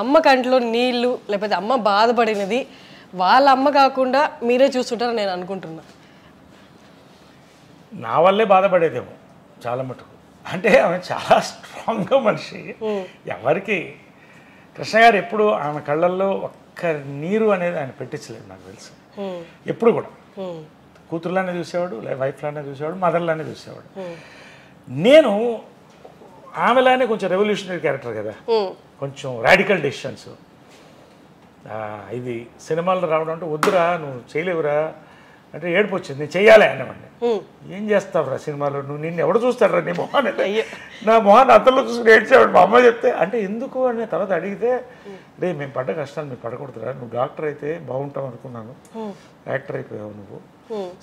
అమ్మ కంట్లో నీళ్ళు లేకపోతే అమ్మ బాధపడినది వాళ్ళ అమ్మ కాకుండా మీరే చూస్తుంటారని నేను అనుకుంటున్నా. నా వల్లే బాధపడేదేమో చాలా మటుకు. అంటే ఆమె చాలా స్ట్రాంగ్గా మనిషి. ఎవరికి కృష్ణ గారు ఎప్పుడు ఆమె కళ్ళల్లో ఒక్క నీరు అనేది ఆయన పెట్టించలేదు నాకు తెలుసు. ఎప్పుడు కూడా కూతురులానే చూసేవాడు, వైఫ్లానే చూసేవాడు, మదర్లానే చూసేవాడు. నేను ఆమెలానే కొంచెం రెవల్యూషనరీ క్యారెక్టర్ కదా, కొంచెం రాడికల్ డెసిషన్స్. ఇది సినిమాల్లో రావడం అంటే వద్దురా నువ్వు చేయలేవురా అంటే ఏడుపు వచ్చింది, నేను చెయ్యాలి అన్నవాడిని. ఏం చేస్తావురా సినిమాలో, నువ్వు నిన్ను ఎవడు చూస్తాడురా నీ మొహాన్ని, నా మొహాన్ని అతల్లో చూసుకుని ఏడ్చేవాడు. మా అమ్మ చెప్తే అంటే ఎందుకు అని తర్వాత అడిగితే, రే మేము పడ్డ కష్టాలు మీరు పడకూడదురా, నువ్వు డాక్టర్ అయితే బాగుంటావు అనుకున్నాను, యాక్టర్ అయిపోయావు నువ్వు,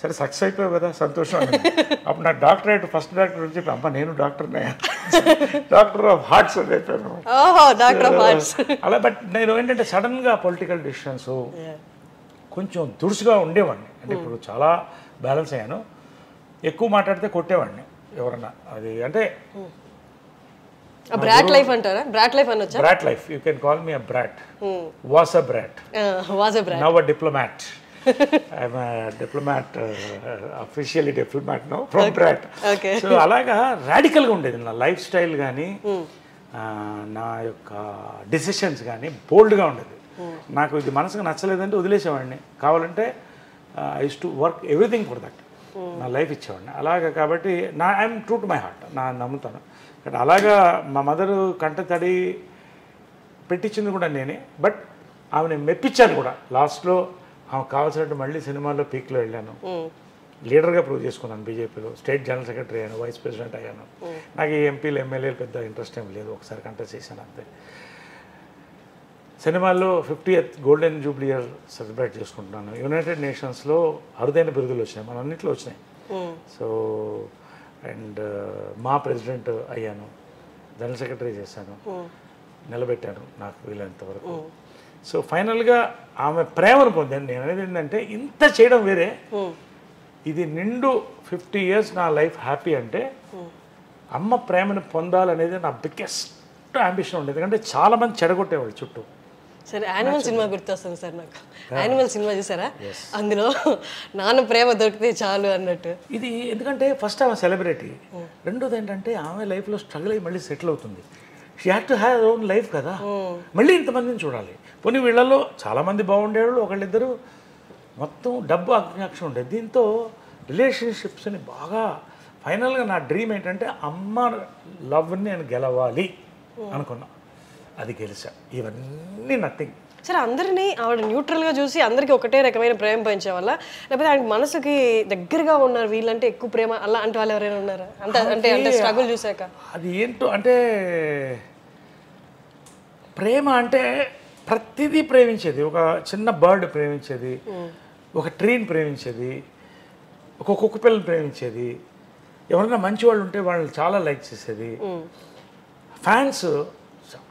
సరే సక్సెస్ అయిపోయావు కదా సంతోషం అని. అప్పుడు నాకు డాక్టరేట్ ఫస్ట్ డాక్టర్ అని చెప్పి అమ్మ నేను డాక్టర్నే, డాక్టర్ ఆఫ్ హార్ట్స్ అని చెప్పాను అలా. బట్ నేను ఏంటంటే సడన్గా పొలిటికల్ డిసిషన్స్ కొంచెం దురుసుగా ఉండేవాడిని. అంటే ఇప్పుడు చాలా బ్యాలెన్స్ అయ్యాను. ఎక్కువ మాట్లాడితే కొట్టేవాడిని ఎవరన్నా. అది అంటే బ్రాట్ లైఫ్ అంటారా? బ్రాట్ లైఫ్ అనొచ్చా? Brat life, you can call me a brat. Was a brat, now a diplomat. I'm a diplomat, officially diplomat now, from Brat. Okay. So అలాగా రాడికల్గా ఉండేది నా లైఫ్ స్టైల్ కానీ, నా యొక్క డెసిషన్స్ కానీ బోల్డ్గా ఉండేది. నాకు ఇది మనసుకు నచ్చలేదంటే వదిలేసేవాడిని. కావాలంటే I use to work everything for that, నా లైఫ్ ఇచ్చేవాడిని అలాగా. కాబట్టి I'm true to my heart, నా నమ్ముతాను. బట్ అలాగా మా మదరు కంట తడి పెట్టించింది కూడా నేనే. బట్ ఆమెను మెప్పించాను కూడా. లాస్ట్లో ఆమె కావాల్సినట్టు మళ్ళీ సినిమాల్లో పీక్లో వెళ్ళాను, లీడర్గా ప్రూవ్ చేసుకున్నాను. బీజేపీలో స్టేట్ జనరల్ సెక్రటరీ అయ్యాను, వైస్ ప్రెసిడెంట్ అయ్యాను. నాకు ఈ ఎంపీలు ఎమ్మెల్యేలు పెద్ద ఇంట్రెస్ట్ ఏం లేదు, ఒకసారి కంటెస్ట్ చేశాను అంతే. సినిమాల్లో 50th golden Jubilee year celebrate చేసుకుంటున్నాను. యునైటెడ్ నేషన్స్లో అరుదైన బిరుదులు వచ్చినాయి, మన అన్నింటిలో వచ్చినాయి. సో అండ్ మా ప్రెసిడెంట్ అయ్యాను, జనరల్ సెక్రటరీ చేశాను, నిలబెట్టాను నాకు వీలైనంత వరకు. సో ఫైనల్గా ఆమె ప్రేమను పొందాను. నేను అనేది ఏంటంటే ఇంత చేయడం వేరే, ఇది నిండు 50 years నా లైఫ్ హ్యాపీ అంటే అమ్మ ప్రేమను పొందాలనేది నా బిగ్గెస్ట్ అంబిషన్ ఉండేది. ఎందుకంటే చాలామంది చెడగొట్టేవాళ్ళు చుట్టూ. సరే, యానిమల్ సినిమా గుర్తొస్తుంది సార్ నాకు. యానిమల్ సినిమా చూసారా? అందులో నాన్న ప్రేమ దొరికితే చాలు అన్నట్టు. ఇది ఎందుకంటే ఫస్ట్ ఆమె సెలబ్రిటీ, రెండోది ఏంటంటే ఆమె లైఫ్లో స్ట్రగుల్ అయ్యి మళ్ళీ సెటిల్ అవుతుంది. She had to have own life కదా, మళ్ళీ ఇంతమందిని చూడాలి. పోనీ వీళ్ళల్లో చాలామంది బాగుండేవాళ్ళు, ఒకళ్ళిద్దరు మొత్తం డబ్బు ఆకాంక్ష ఉండేది. దీంతో రిలేషన్షిప్స్ని బాగా ఫైనల్గా నా డ్రీమ్ ఏంటంటే అమ్మ లవ్ని నేను గెలవాలి అనుకున్నా, అది గెలిచా. ఇవన్నీ నథింగ్. సరే, అందరినీ ఆవిడ న్యూట్రల్గా చూసి అందరికీ ఒకటే రకమైన ప్రేమ పెంచే వల్ల, లేకపోతే ఆయనకి మనసుకి దగ్గరగా ఉన్నారు వీళ్ళంటే ఎక్కువ ప్రేమ అలా అంటే వాళ్ళు ఎవరైనా ఉన్నారా? అంటే స్ట్రగుల్ చూసాక అది ఏంటో అంటే ప్రేమ అంటే ప్రతిదీ ప్రేమించేది. ఒక చిన్న బర్డ్ ప్రేమించేది, ఒక ట్రీని ప్రేమించేది, ఒక కుక్క పిల్లని ప్రేమించేది, ఎవరైనా మంచి వాళ్ళు ఉంటే వాళ్ళని చాలా లైక్ చేసేది. ఫ్యాన్స్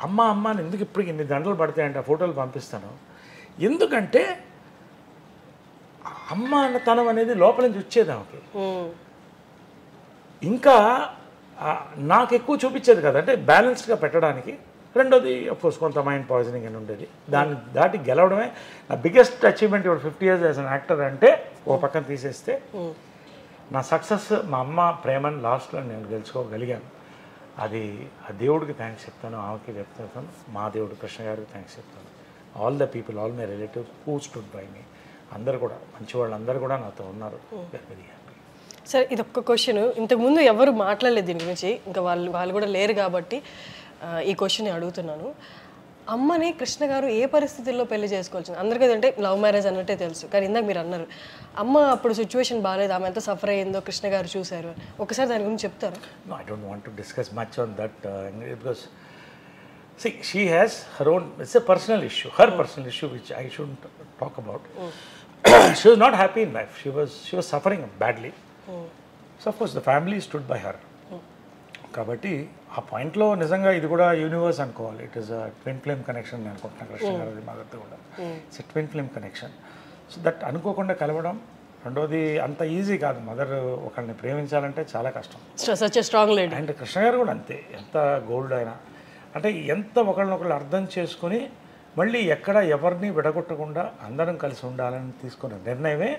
అమ్మ అమ్మ అని ఎందుకు ఇప్పటికి ఇన్ని గంటలు పడతాయంటే ఆ ఫోటోలు పంపిస్తాను. ఎందుకంటే అమ్మ అన్నతనం అనేది లోపల నుంచి వచ్చేది ఆమెకి. ఇంకా నాకు ఎక్కువ చూపించేది కదా, అంటే బ్యాలెన్స్డ్గా పెట్టడానికి. రెండోది అఫ్కోర్స్ కొంత మైండ్ పాయిజనింగ్ అని ఉండేది. దాన్ని దాటి గెలవడమే నా బిగ్గెస్ట్ అచీవ్మెంట్. ఇప్పుడు 50 years యాజ్ అన్ యాక్టర్ అంటే ఓ పక్కన తీసేస్తే నా సక్సెస్ మా అమ్మ ప్రేమను లాస్ట్లో నేను గెలుచుకోగలిగాను. అది ఆ దేవుడికి థ్యాంక్స్ చెప్తాను, ఆమెకి చెప్తాను, మా దేవుడు కృష్ణ గారికి థ్యాంక్స్ చెప్తాను. All the people, all my relatives who stood by me, అందరు కూడా మంచి వాళ్ళు అందరూ కూడా నాతో ఉన్నారు. Very happy. సరే, ఇది ఒక్క క్వశ్చన్. ఇంతకుముందు ఎవరు మాట్లాడలేదు దీని గురించి, ఇంకా వాళ్ళు కూడా లేరు కాబట్టి ఈ క్వశ్చన్ అడుగుతున్నాను. అమ్మని కృష్ణ గారు ఏ పరిస్థితుల్లో పెళ్లి చేసుకోవాల్సింది? అందరికీ అంటే లవ్ మ్యారేజ్ అన్నట్టే తెలుసు, కానీ ఇందాక మీరు అన్నారు అమ్మ అప్పుడు సిచ్యువేషన్ బాగాలేదు, ఆమె ఎంత సఫర్ అయ్యిందో కృష్ణ గారు చూశారు. ఒకసారి దాని గురించి చెప్తారా? No, I don't want to discuss much on that because see, she has her own, it's a personal issue, her personal issue which I shouldn't talk about. She was not happy in life. She was suffering badly. So of course the family stood by her. కాబట్టి ఆ పాయింట్లో నిజంగా ఇది కూడా universe అనుకోవాలి. It is a twin flame connection నేను అనుకుంటున్నాను కృష్ణ గారి మదర్తో కూడా. It's a twin flame connection. So that అనుకోకుండా కలవడం. రెండోది అంత ఈజీ కాదు, మదర్ ఒకరిని ప్రేమించాలంటే చాలా కష్టం. Such a strong lady. And Krishna గారు కూడా అంతే, ఎంత గోల్డ్ అయినా అంటే ఎంత ఒకళ్ళనొకళ్ళు అర్థం చేసుకుని మళ్ళీ ఎక్కడ ఎవరిని విడగొట్టకుండా అందరం కలిసి ఉండాలని తీసుకున్న నిర్ణయమే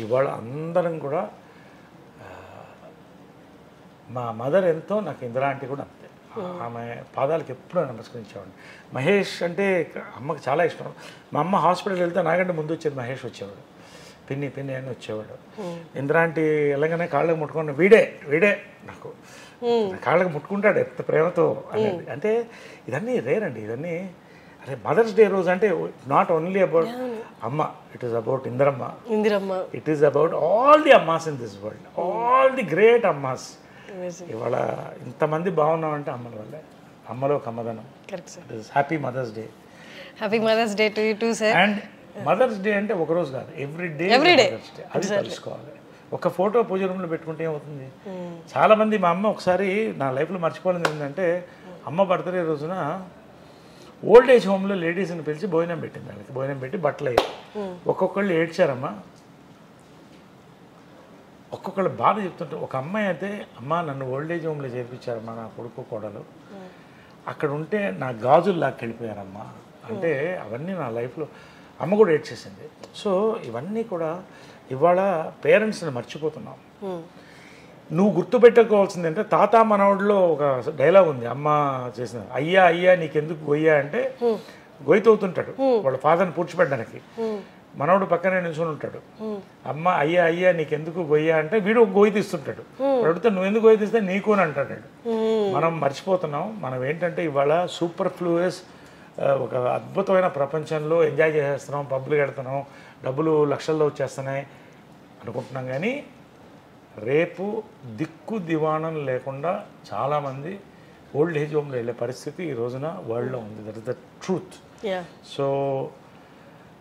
ఇవాళ అందరం కూడా. మా మదర్ ఎంతో, నాకు ఇందిరా ఆంటీ కూడా అంతే. ఆమె పాదాలకు ఎప్పుడూ నమస్కరించేవాడిని. మహేష్ అంటే అమ్మకి చాలా ఇష్టం. మా అమ్మ హాస్పిటల్ వెళ్తే నాకంటే ముందు వచ్చేది మహేష్ వచ్చేవాడు, పిన్ని పిన్ని అని వచ్చేవాడు. ఇందిరా ఆంటీ వెళ్ళగానే కాళ్ళకి ముట్టుకుని వీడే నాకు కాళ్ళకి ముట్టుకుంటాడు ఎంత ప్రేమతో అనేది. అంటే ఇదన్నీ రేర్ అండి. ఇవన్నీ అదే మదర్స్ డే రోజు అంటే నాట్ ఓన్లీ అబౌట్ అమ్మ, it is about Indiramma, it is about all the అమ్మాస్ in this world, all the great అమ్మాస్. ఇవాళ ఇంతమంది బాగున్నామంటే అమ్మల వల్లే, అమ్మలో ఒక అమ్మదనం. Happy mother's day. Happy mother's day to you too sir. And mother's day అంటే ఒకరోజు కాదు, ఎవ్రీ డే మదర్స్ డే. అది తెలుసుకోవాలి. ఒక ఫోటో పూజ రూమ్లో పెట్టుకుంటే ఏమవుతుంది. చాలామంది, మా అమ్మ ఒకసారి నా లైఫ్లో మర్చిపోలేదు ఏంటంటే, అమ్మ బర్త్డే రోజున ఓల్డ్ ఏజ్ హోమ్లో లేడీస్ని పిలిచి భోజనం పెట్టింది. వాళ్ళకి భోజనం పెట్టి బట్టలు అయ్యాయి. ఒక్కొక్కళ్ళు ఏడ్చారమ్మా, ఒక్కొక్కళ్ళు బాధ చెప్తుంటారు. ఒక అమ్మాయి అయితే, అమ్మ నన్ను ఓల్డ్ ఏజ్ హోమ్లో చేర్పించారమ్మా నా కొడుకు కోడలు, అక్కడ ఉంటే నా గాజులు లాక్కెళ్ళిపోయారమ్మా అంటే. అవన్నీ నా లైఫ్లో అమ్మ కూడా ఏడ్చేసింది. సో ఇవన్నీ కూడా ఇవాళ పేరెంట్స్ని మర్చిపోతున్నాం. నువ్వు గుర్తుపెట్టుకోవాల్సింది అంటే, తాత మనవడిలో ఒక డైలాగ్ ఉంది అమ్మ చేసిన, అయ్యా అయ్యా నీకెందుకు గొయ్యా అంటే గొయ్యతవుతుంటాడు వాళ్ళ ఫాదర్ని పూడ్చిపెట్టడానికి. మనవడు పక్కనే నిల్చొని ఉంటాడు. అమ్మ అయ్యా అయ్యా నీకెందుకు గొయ్యా అంటే వీడు ఒక గొయ్యి తీస్తుంటాడు. అడిగితే నువ్వు ఎందుకు గొయ్యి తీస్తే నీకు అని అంటాడు. మనం మర్చిపోతున్నాం. మనం ఏంటంటే ఇవాళ సూపర్ ఫ్లూయస్ ఒక అద్భుతమైన ప్రపంచంలో ఎంజాయ్ చేసేస్తున్నాం, పబ్బులు కడుతున్నాం, డబ్బులు లక్షల్లో వచ్చేస్తున్నాయి అనుకుంటున్నాం. కానీ రేపు దిక్కు దివాణం లేకుండా చాలామంది ఓల్డ్ ఏజ్ హోమ్లో వెళ్ళే పరిస్థితి ఈ రోజున వరల్డ్లో ఉంది. That is the truth. So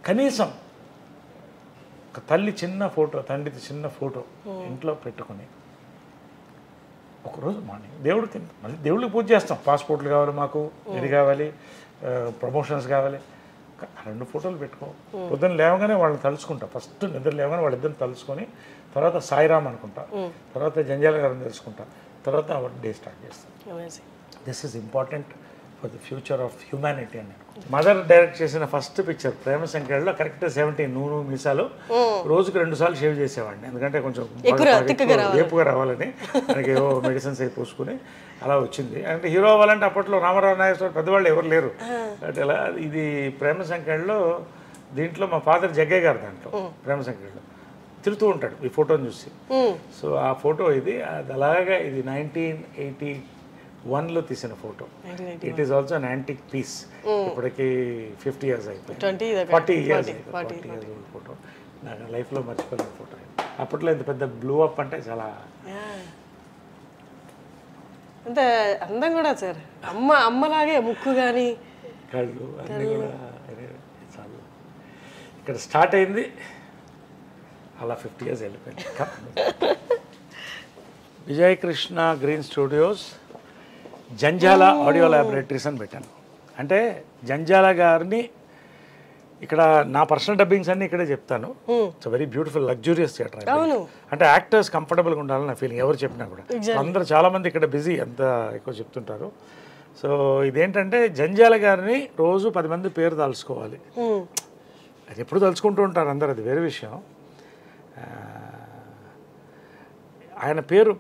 కనీసం ఒక తల్లి చిన్న ఫోటో, తండ్రిది చిన్న ఫోటో ఇంట్లో పెట్టుకొని ఒకరోజు మార్నింగ్ దేవుడికి, మళ్ళీ దేవుడికి పూజ చేస్తాం. పాస్పోర్ట్లు కావాలి మాకు, ఇది కావాలి, ప్రమోషన్స్ కావాలి, 2 ఫోటోలు పెట్టుకో. పొద్దున్న లేవగానే వాళ్ళని తలుచుకుంటా. ఫస్ట్ నిద్ర లేవగానే వాళ్ళిద్దరిని తలుచుకొని, తర్వాత సాయిరామ్ అనుకుంటా, తర్వాత జంజాల గారిని తెలుసుకుంటా, తర్వాత డే స్టార్ట్ చేస్తాను. This is important for the future of humanity అని. మదర్ డైరెక్ట్ చేసిన ఫస్ట్ పిక్చర్ ప్రేమ సంఖ్యలో కరెక్ట్ 17 నూనె మీసాలు రోజుకు 2 సార్లు షేవ్ చేసేవాడిని. ఎందుకంటే కొంచెం ఏపుగా రావాలని, మనకి ఏవో మెడిసిన్స్ అయి పూసుకుని అలా వచ్చింది. అంటే హీరో అవ్వాలంటే అప్పట్లో రామారావు నాగేశ్వర పెద్దవాళ్ళు ఎవరు లేరు. అంటే ఎలా ఇది ప్రేమ సంఖ్యలో, దీంట్లో మా ఫాదర్ జగ్గయ్య గారు దాంట్లో ప్రేమ సంఖ్యలో తిరుగుతూ ఉంటాడు ఈ ఫోటోని చూసి. సో ఆ ఫోటో ఇది, అది అలాగా ఇది 1981లో తీసిన photo. It is also an antique piece. ఇప్పటికి 50 years అయిపోయింది, 40 years ఓల్డ్ ఫోటో. నాకు లైఫ్లో మర్చిపోలేని ఫోటో. అప్పట్లో ఇంత పెద్ద బ్లూ అప్ అంటే చాలా అంత అందం కూడా సార్. అమ్మలాగే ముక్కు కానీ కళ్ళు అన్నీ కూడా చాలా. ఇక్కడ స్టార్ట్ అయింది, అలా 50 years వెళ్ళిపోయింది. Vijay Krishna green studios, Janjala audio laboratories అని పెట్టాను. అంటే జంజాల గారిని ఇక్కడ నా పర్సనల్ డబ్బింగ్స్ అన్ని ఇక్కడే చెప్తాను. It's very beautiful luxurious theatre. అంటే యాక్టర్స్ కంఫర్టబుల్గా ఉండాలని నా ఫీలింగ్. ఎవరు చెప్పినా కూడా అందరూ చాలామంది ఇక్కడ బిజీ అంత ఎక్కువ చెప్తుంటారు. సో ఇదేంటంటే జంజాల గారిని రోజు 10 మంది పేరు తలుచుకోవాలి. అది ఎప్పుడు తలుచుకుంటూ ఉంటారు అందరు, అది వేరే విషయం. ఆయన పేరు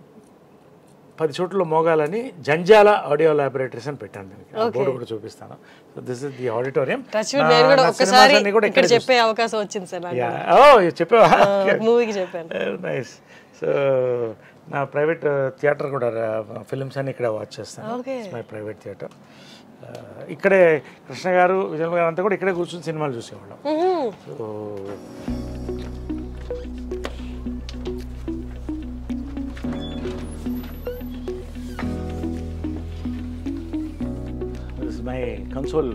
10 చోట్ల మోగాలని జంజాల ఆడియో ల్యాబొరేటరీస్ అని పెట్టాను. దీనికి బోర్డు కూడా చూపిస్తాను. So this is the auditorium. చెప్పే అవకాశం వచ్చింది సార్. చెప్పావా? మూవీకి చెప్పాను. నైస్. సో నా ప్రైవేట్ థియేటర్ కూడా, ఫిల్మ్స్ అన్ని ఇక్కడ వాచ్ చేస్తాను. My private theatre. ఇక్కడే కృష్ణ గారు, విజయ్ గారు అంతా కూడా ఇక్కడే కూర్చొని సినిమాలు చూసేవాళ్ళం. సో మై కన్సోల్,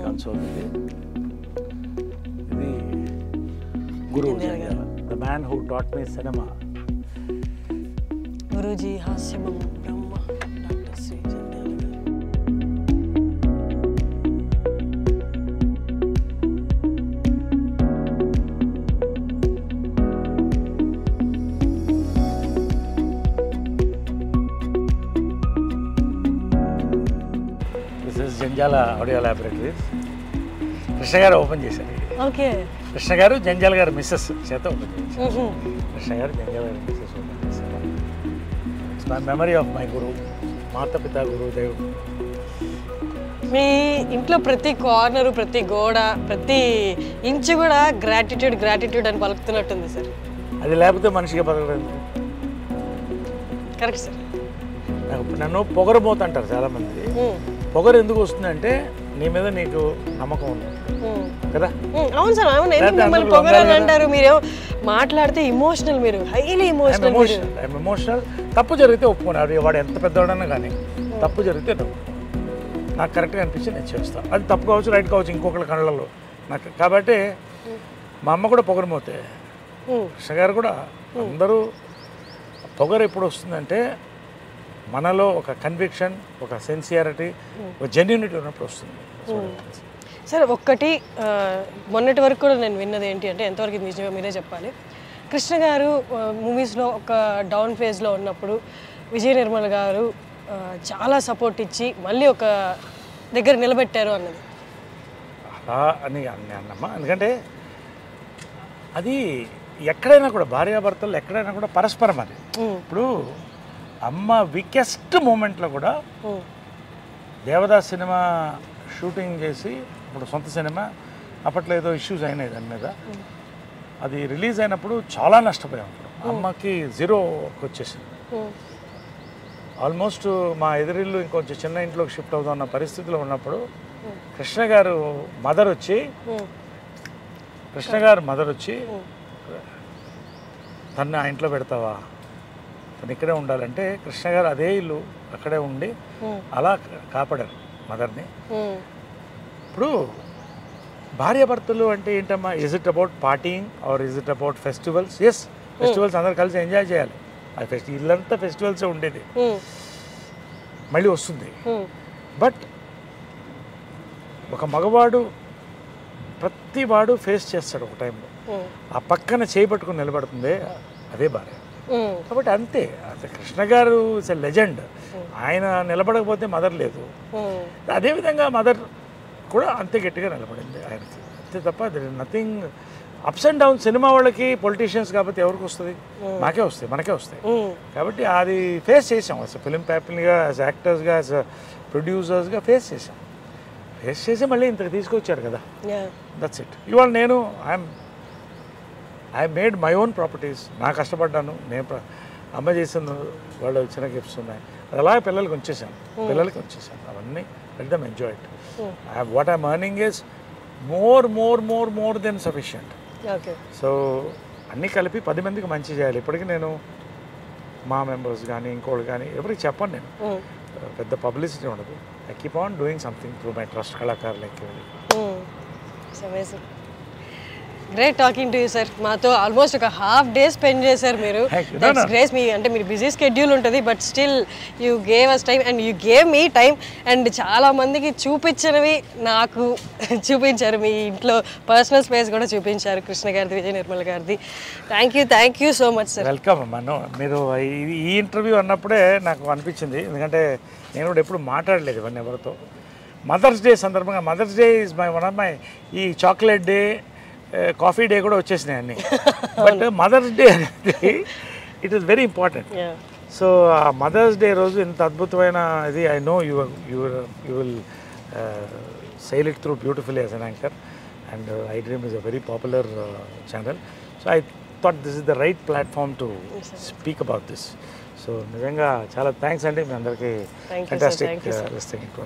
కన్సోల్ ఇది గురువు, the man who taught me cinema. Guruji హాస్యమం బ్రహ్మ డాక్టర్ శ్రీ జంధ్యాల గారు. జంజాల ఆడియో ల్యాబొరేటరీస్ కృష్ణ గారు ఓపెన్ చేశారు. ఓకే. కృష్ణ గారు జంజాల గారు మిస్సెస్ చేత ఓపెన్ చేశారు. కృష్ణ గారు జంజాల గారు మిస్సెస్ ఓపెన్ చేశారు. It's my memory of my guru, మాతపిత గురుదేవ్. మీ ఇంట్లో ప్రతి కార్నరు, ప్రతి గోడ, ప్రతి ఇంచు కూడా గ్రాటిట్యూడ్ అని పలుకుతున్నట్టుంది సార్. అది లేకపోతే మనిషిగా బతకలేదు. Correct sir. నన్ను పొగరబోతు అంటారు చాలామంది. పొగరు ఎందుకు వస్తుందంటే నీ మీద నీకు నమ్మకం ఉంది కదా. అవును సార్, అవును. మిమ్మల్ని పొగరు అని అంటారు. మీరు మాట్లాడితే ఇమోషనల్, మీరు హైలీ ఎమోషనల్. తప్పు జరిగితే ఒప్పుకున్నారు. వాడు ఎంత పెద్దవాడన్నా కానీ తప్పు జరిగితే నాకు కరెక్ట్గా అనిపించి నేను చేస్తాను. అది తప్పు కావచ్చు, రైట్ కావచ్చు, ఇంకొకరి కళ్ళల్లో నాకు. కాబట్టి మా అమ్మ కూడా పొగరమోతే, కృష్ణ గారు కూడా. అందరూ పొగరు ఎప్పుడు వస్తుందంటే మనలో ఒక కన్విక్షన్, ఒక సిన్సియారిటీ, ఒక జెన్యూనిటీ ఉన్నప్పుడు వస్తుంది. సార్ ఒక్కటి మొన్నటి వరకు కూడా నేను విన్నది ఏంటి అంటే, ఎంతవరకు నిజంగా మీరే చెప్పాలి. కృష్ణ గారు మూవీస్లో ఒక డౌన్ ఫేజ్లో ఉన్నప్పుడు విజయ నిర్మల్ గారు చాలా సపోర్ట్ ఇచ్చి మళ్ళీ ఒక దగ్గర నిలబెట్టారు అన్నది. అలా అని అన్నమ్మా. ఎందుకంటే అది ఎక్కడైనా కూడా భార్యాభర్తలు ఎక్కడైనా కూడా పరస్పరం. అది ఇప్పుడు అమ్మ వీకెస్ట్ మూమెంట్లో కూడా దేవదాస్ సినిమా షూటింగ్ చేసి, ఇప్పుడు సొంత సినిమా, అప్పట్లో ఏదో ఇష్యూస్ అయినాయి దాని మీద. అది రిలీజ్ అయినప్పుడు చాలా నష్టపోయాం. అమ్మకి జీరోకి వచ్చేసింది. ఆల్మోస్ట్ మా ఎదురిల్లు ఇంకొంచెం చిన్న ఇంట్లోకి షిఫ్ట్ అవుతా ఉన్న పరిస్థితిలో ఉన్నప్పుడు కృష్ణ గారు మదర్ వచ్చి తను ఆ ఇంట్లో పెడతావా, తను ఇక్కడే ఉండాలంటే కృష్ణ గారు అదే ఇల్లు అక్కడే ఉండి అలా కాపాడారు మదర్ని. ఇప్పుడు భార్యాభర్తలు అంటే ఏంటమ్మా, is it about partying or is it about festivals? Yes, festivals అందరు కలిసి ఎంజాయ్ చేయాలి. అది ఇల్లంతా ఫెస్టివల్సే ఉండేది, మళ్ళీ వస్తుంది. బట్ ఒక మగవాడు ప్రతి వాడు ఫేస్ చేస్తాడు ఒక టైంలో. ఆ పక్కన చేపట్టుకుని నిలబడుతుంది అదే భార్య. కాబట్టి అంతే. అసలు కృష్ణ గారు ఇస్ ఎ లెజెండ్. ఆయన నిలబడకపోతే మదర్ లేదు. అదేవిధంగా మదర్ కూడా అంతే గట్టిగా నిలబడింది ఆయనకి. అంతే తప్ప there is nothing. Ups and down cinema వాళ్ళకి, పొలిటీషియన్స్ కాబట్టి ఎవరికి వస్తుంది? మాకే వస్తాయి, మనకే వస్తాయి. కాబట్టి అది ఫేస్ చేసాం. యాజ్ ఫిలిం ప్యాపిల్గా, యాజ్ యాక్టర్స్గా, యాజ్ ప్రొడ్యూసర్స్గా ఫేస్ చేసి మళ్ళీ ఇంతకు తీసుకొచ్చారు కదా. That's it. ఇవాళ నేను I made my own properties. నా కష్టపడ్డాను. నేను అమ్మ చేసిన వాళ్ళు వచ్చిన గిఫ్ట్స్ ఉన్నాయి. అది అలాగే పిల్లలకి ఉంచేసాను. అవన్నీ let them enjoy it. What I'm earning is more than sufficient. So అన్నీ కలిపి 10 మందికి మంచి చేయాలి. ఇప్పటికీ నేను మా మెంబర్స్ కానీ ఇంకోళ్ళు కానీ ఎవరికి చెప్పను. నేను పెద్ద పబ్లిసిటీ ఉండదు. I keep on doing something through my trust కళాకారులకి. Great talking to you sir. మాతో ఆల్మోస్ట్ ఒక హాఫ్ డే స్పెండ్ చేశారు మీరు. That's great. అంటే మీరు బిజీ స్కెడ్యూల్ ఉంటుంది, but still you gave us time and you gave me time. అండ్ చాలా మందికి చూపించినవి నాకు చూపించారు. మీ ఇంట్లో పర్సనల్ స్పేస్ కూడా చూపించారు కృష్ణ గారిది, విజయ నిర్మల్ గారిది. Thank you so much sir. Welcome అమ్మా. మీరు ఈ ఇంటర్వ్యూ అన్నప్పుడే నాకు అనిపించింది, ఎందుకంటే నేను కూడా ఎప్పుడు మాట్లాడలేదు ఇవన్నీ ఎవరితో. మదర్స్ డే సందర్భంగా, mother's day is one of my, ఈ చాక్లెట్ డే, కాఫీ డే కూడా వచ్చేసినాయి అన్నీ. బట్ మదర్స్ డే అనేది it is very important. So ఆ మదర్స్ డే రోజు ఇంత అద్భుతమైన ఇది, I know you will sail it through beautifully as an anchor, and iDream is a very popular channel. So I thought this is the right platform to speak about this. So నిజంగా చాలా thanks అండి మీ అందరికీ. Fantastic listing.